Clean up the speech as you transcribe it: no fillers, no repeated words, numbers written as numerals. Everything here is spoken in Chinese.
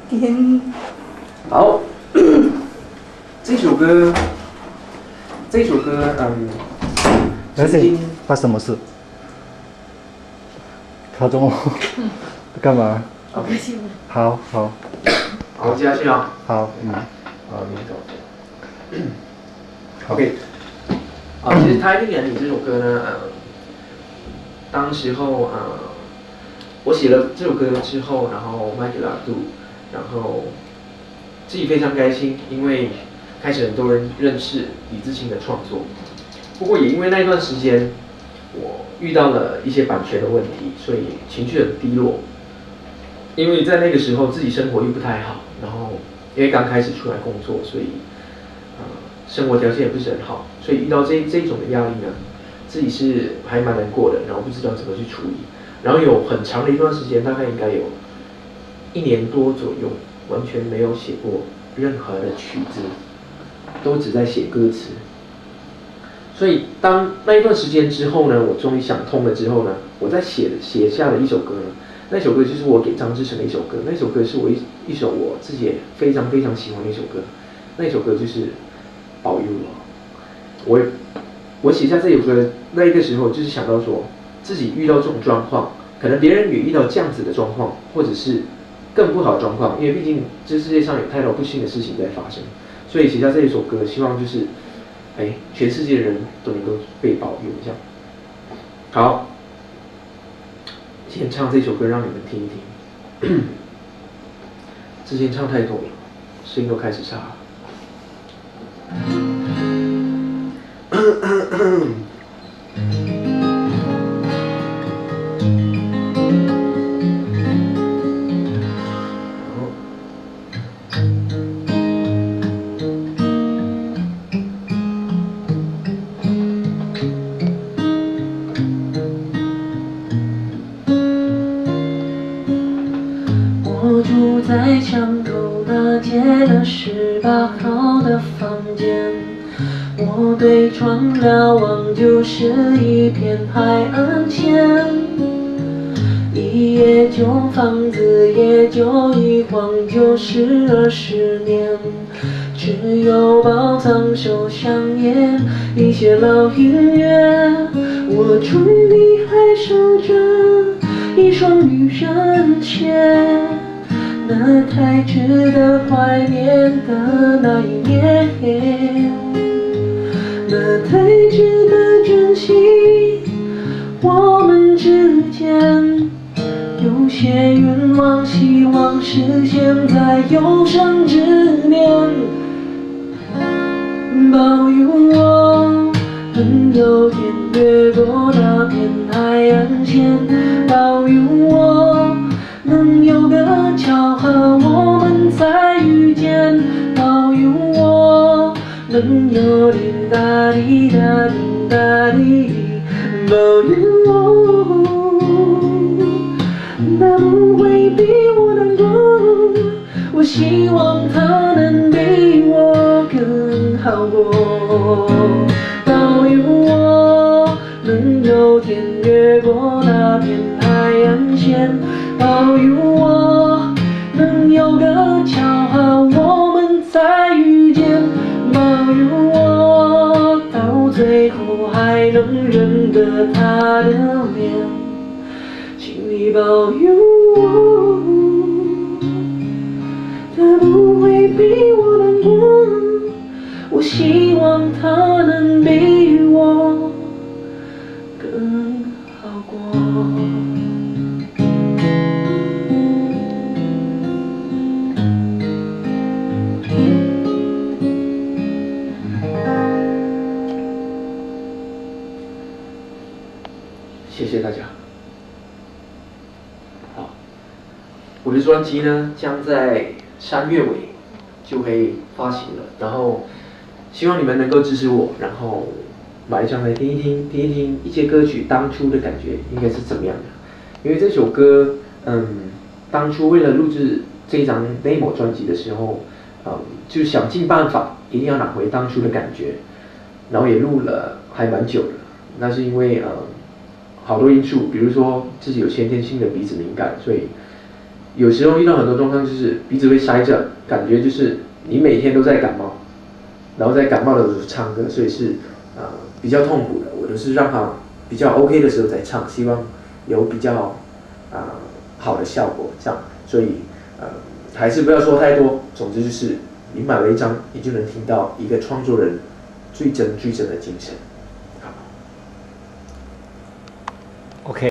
点。好，这首歌，而且发生什么事？高中干嘛？好，好，接下去啊。好，好，你走。OK。其实《台北眼里》这首歌呢，当时候我写了这首歌之后，然后卖给了阿杜，然后自己非常开心，因为开始很多人认识李志清的创作。不过也因为那段时间，我遇到了一些版权的问题，所以情绪很低落。因为在那个时候自己生活又不太好，然后因为刚开始出来工作，所以生活条件也不是很好，所以遇到这种的压力呢，自己是还蛮难过的，然后不知道怎么去处理。然后有很长的一段时间，大概应该有1年多左右，完全没有写过任何的曲子，都只在写歌词。所以当那一段时间之后呢，我终于想通了之后呢，我再写下了一首歌呢。那首歌就是我给张志成的一首歌，那首歌是我一首我自己也非常非常喜欢的一首歌，那首歌就是《保佑我》。我写下这首歌那一个时候，就是想到说自己遇到这种状况，可能别人也遇到这样子的状况，或者是更不好的状况，因为毕竟这世界上有太多不幸的事情在发生，所以写下这一首歌，希望就是全世界的人都能够被保佑这样。好。先唱这首歌让你们听一听，之前唱太多了，声音都开始沙了。我住在巷口那街的18号的房间，我对窗瞭望就是一片海岸线。一夜旧房子也就一晃就是20年，只有宝藏收香烟，一些老音乐，我终于还守着一双女人鞋。那太值得怀念的那一年，那太值得珍惜我们之间。有些愿望希望实现在有生之年，保佑我能有天越过那片海岸线，保佑我能有个巧合我们再遇见，保佑我能有滴答滴答滴答滴，保佑我他不会比我难过，我希望他能比我更好过，保佑我能有天越过那片海岸线，保佑我能有个巧合我们再遇见，保佑我到最后还能认得他的脸，请你保佑我他不会比我难过，我希望他能比我更好过。谢谢大家。好，我的专辑呢将在3月尾就会发行了，然后希望你们能够支持我，然后买一张来听一听，听一听一些歌曲当初的感觉应该是怎么样的。因为这首歌，当初为了录制这一张 demo 专辑的时候，就想尽办法一定要拿回当初的感觉，然后也录了还蛮久的。那是因为好多因素，比如说自己有先天性的鼻子敏感，所以有时候遇到很多状况，就是鼻子会塞着，感觉就是你每天都在感冒，然后在感冒的时候唱歌，所以是比较痛苦的。我都是让它比较 OK 的时候再唱，希望有比较好的效果，这样。所以还是不要说太多。总之就是你买了一张，你就能听到一个创作人最真的精神。